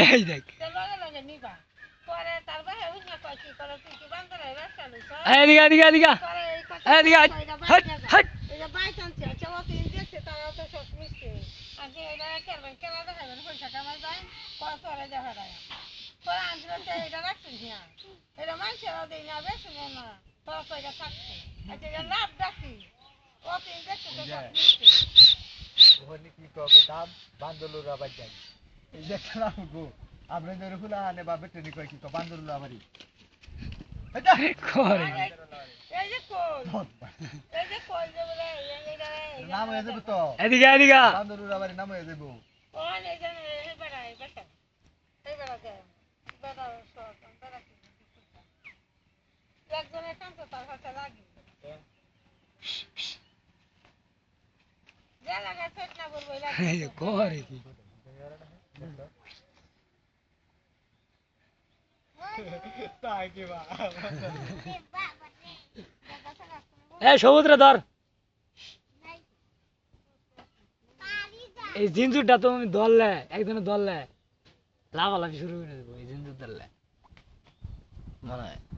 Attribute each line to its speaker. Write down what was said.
Speaker 1: এই দেখ এদিকে এদিকে এদিকে এদিকে হাট হাট
Speaker 2: কি কবে দাম বান্দরুরা বাদ যাই এই যে খেলাম গো আপনি ধরে ফুলা আনে বা বেটনি কয় কি কো বান্দরুরা বাড়ি এটা
Speaker 1: করে
Speaker 2: নাম হয়ে যাবে তো
Speaker 1: এদিকে এদিকে
Speaker 2: বান্দরুরা বাড়ি নাম হয়ে যাবে
Speaker 1: করে কি এ সমুদ্র ধর এই জিঞ্জুরটা তো আমি ধরলে একজনে ধরলে লাফালাফি শুরু করে দেবো এই জিঞ্জুর ধরলে মনে হয়